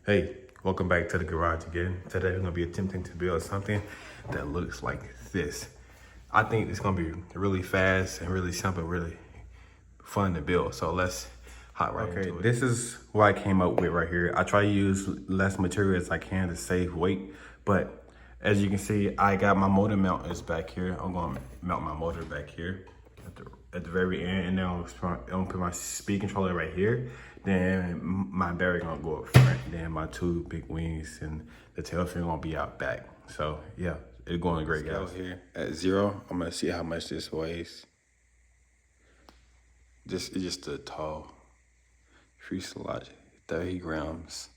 Hey, welcome back to the garage again. Today we're gonna be attempting to build something that looks like this. I think it's gonna be really fast and really simple, really fun to build. So let's hop right into it. This is what I came up with right here. I try to use less material as I can to save weight, but as you can see, I got my motor mount is back here. I'm gonna mount my motor back here at the very end, and then I'm gonna put my speed controller right here. Then my battery gonna go up front. Then my two big wings and the tail fin gonna be out back. So yeah, it's going great, guys. Here at 0, I'm gonna see how much this weighs. It's just a tall fuselage, 30 grams.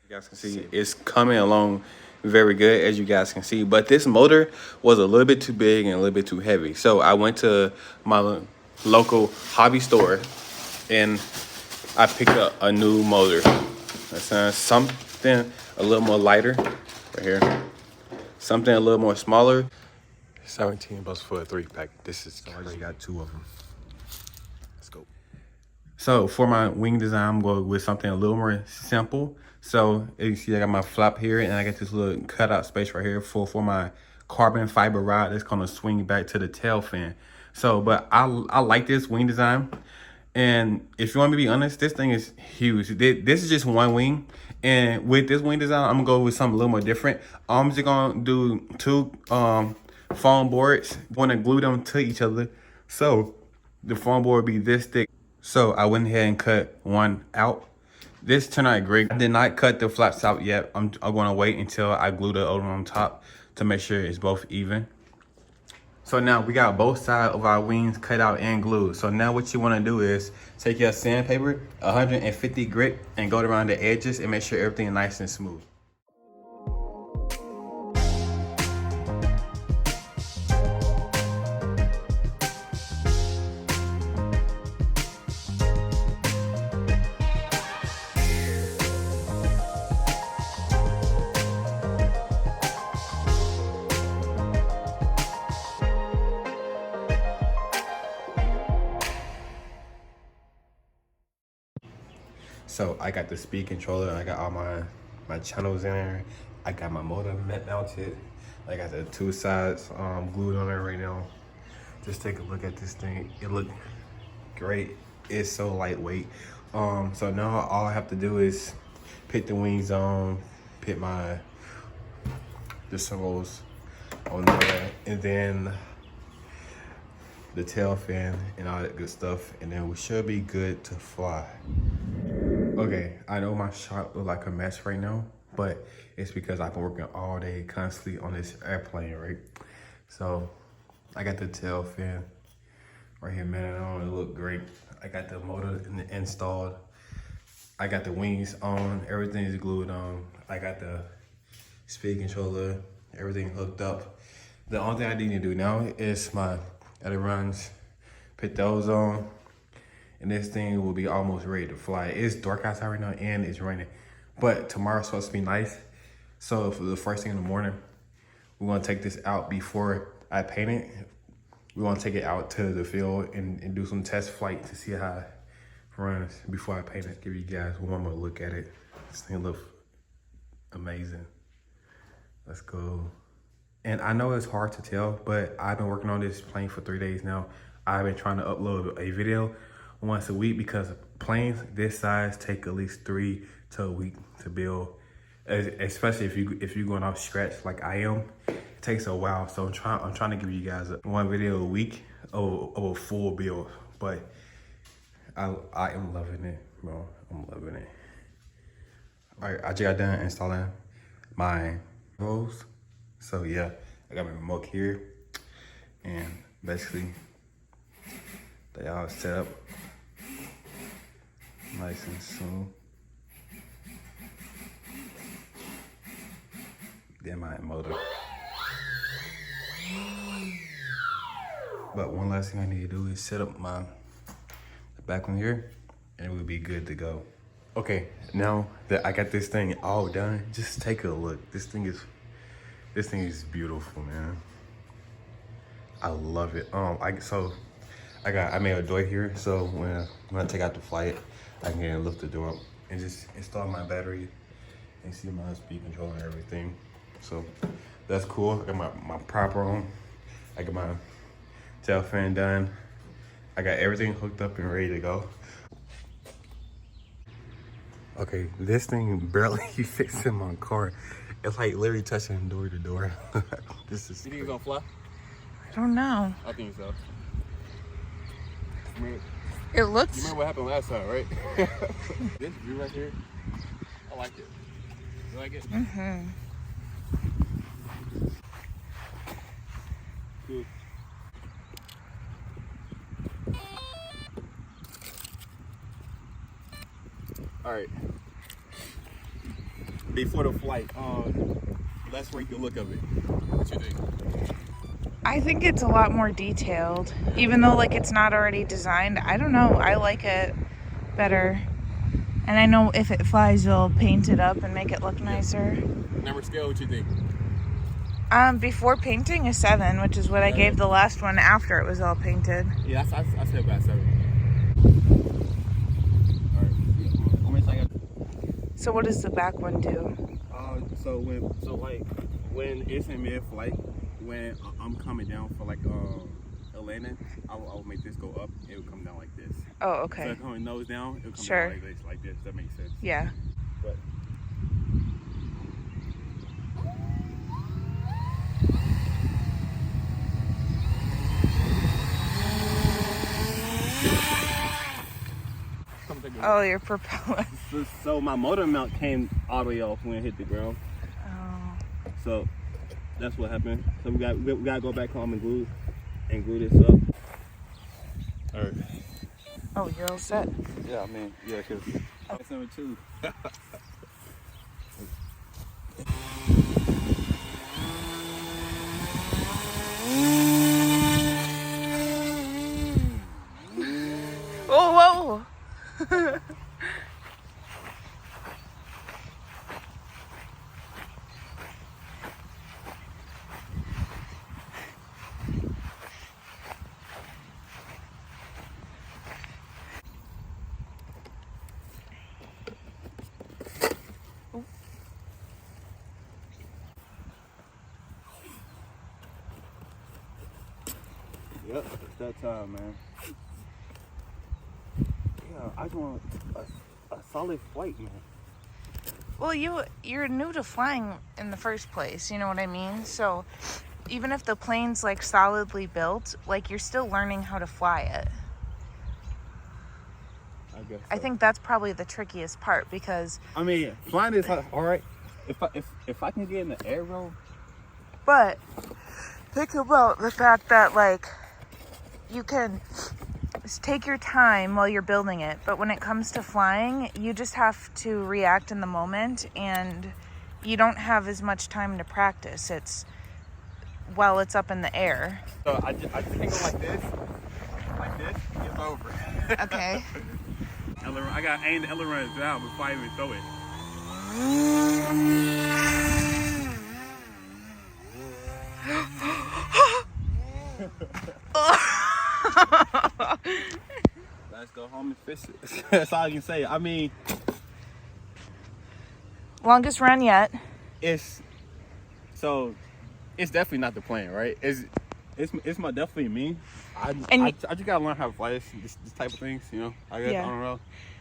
You guys can see it's coming along very good, as you guys can see, but this motor was a little bit too big and a little bit too heavy. So I went to my local hobby store and I picked up a new motor. That's something a little more lighter right here. Something a little more smaller. 17 bucks for a 3-pack. This is crazy. I just got 2 of them. Let's go. So for my wing design, I'm going with something a little more simple. So as you see, I got my flap here and I got this little cutout space right here for my carbon fiber rod that's gonna swing back to the tail fin. So, but I like this wing design. And if you want me to be honest, this thing is huge. This is just one wing. And with this wing design, I'm gonna go with something a little more different. I'm just gonna do 2 foam boards. I'm gonna glue them to each other. So the foam board will be this thick. So I went ahead and cut one out. This turned out great. I did not cut the flaps out yet. I'm gonna wait until I glue the other one on top to make sure it's both even. So now we got both sides of our wings cut out and glued. So now what you wanna do is take your sandpaper, 150 grit, and go around the edges and make sure everything is nice and smooth. So I got the speed controller, I got all my channels in there. I got my motor mounted. I got the 2 sides glued on there right now. Just take a look at this thing. It looked great. It's so lightweight. So now all I have to do is put the wings on, put the soles on there, and then the tail fin and all that good stuff, and then we should be good to fly. Okay, I know my shot look like a mess right now, but it's because I've been working all day constantly on this airplane, right? So I got the tail fin right here mounted on. It look great. I got the motor installed. I got the wings on. Everything is glued on. I got the speed controller. Everything hooked up. The only thing I need to do now is my ailerons. Put those on. And this thing will be almost ready to fly. It's dark outside right now and it's raining, but tomorrow's supposed to be nice. So for the first thing in the morning, we're gonna take this out before I paint it. We're gonna take it out to the field and do some test flight to see how it runs before I paint it. Give you guys one more look at it. This thing looks amazing. Let's go. And I know it's hard to tell, but I've been working on this plane for 3 days now. I've been trying to upload a video once a week because planes this size take at least 3 to a week to build, especially if you're going off scratch like I am. It takes a while, so I'm trying to give you guys one video a week of a full build. But I am loving it, bro. I'm loving it. All right, I just got done installing my controls. So yeah, I got my remote here, and basically they all set up nice and smooth. Then my motor. But one last thing I need to do is set up the back one here, and we'll be good to go. Okay, now that I got this thing all done, just take a look. This thing is beautiful, man. I love it. I made a door here, so when I take out the flight, I can lift the door up and just install my battery You see my speed control and everything. So that's cool. I got my prop on. I got my tail fan done. I got everything hooked up and ready to go. Okay, this thing barely fits in my car. It's like literally touching door to door. This is. You think it's gonna fly? I don't know. I think so. It looks. You remember what happened last time, right? This view right here, I like it. You like it? Mm-hmm. Cool. All right. Before the flight, let's rate the look of it. What you think? I think it's a lot more detailed, even though like it's not already designed. I don't know. I like it better, and I know if it flies, you'll paint it up and make it look nicer. Number scale, what you think? Before painting, a 7, which is what I gave the last one after it was all painted. Yeah, I said about 7. All right. So what does the back one do? So when it's in mid-flight, when I'm coming down for like a landing, I'll make this go up. It will come down like this. Oh, okay. So coming nose down, it'll come Sure. down like this. That makes sense. Yeah. But Oh, your propeller. so my motor mount came all the way off when it hit the ground. Oh. So that's what happened. So we gotta go back home and glue this up. All right. Oh, you're all set. Yeah, I mean, yeah, cause that's number 2. Oh, whoa. Yep, it's that time, man. Yeah, I just want a solid flight, man. Well, you're new to flying in the first place, you know what I mean? So even if the plane's like solidly built, like you're still learning how to fly it. I guess so. I think that's probably the trickiest part because I mean, flying is all right. If I can get in the aero, but think about the fact that like you can take your time while you're building it, but when it comes to flying, you just have to react in the moment and you don't have as much time to practice. It's while it's up in the air. so I just can go like this, it's over. Okay. I got to aim the ailerons down before I even throw it. Let's go home and fix it. That's all I can say. I mean, Longest run yet. it's definitely not the plan, right? It's my definitely me. I just gotta learn how to fly this type of things, you know. I guess Yeah. I don't know.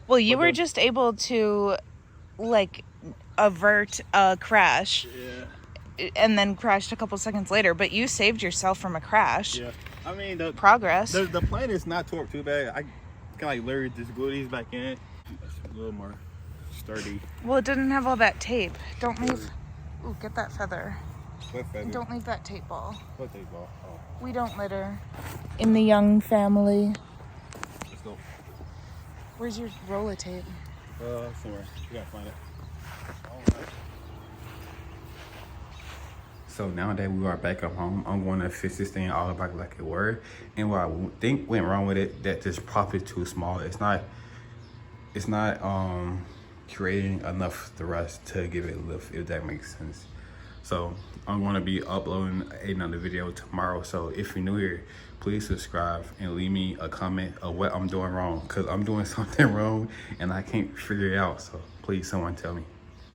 Well, you were just able to like avert a crash Yeah. and then crashed a couple seconds later, but you saved yourself from a crash. Yeah. I mean Progress. The plane is not torqued too bad. I can like literally just glue these back in. It's a little more sturdy. Well, it didn't have all that tape. Don't leave. Ooh, get that feather. What feather? Don't leave that tape ball. What tape ball? Oh. We don't litter in the Young family. Let's go. Where's your roller tape? Somewhere. You gotta find it. So now that we are back at home, I'm going to fix this thing all back like it were. And what I think went wrong with it, that this prop is too small. It's not creating enough thrust to give it lift, if that makes sense. So I'm going to be uploading another video tomorrow. So if you're new here, please subscribe and leave me a comment of what I'm doing wrong, because I'm doing something wrong and I can't figure it out. So please, someone tell me.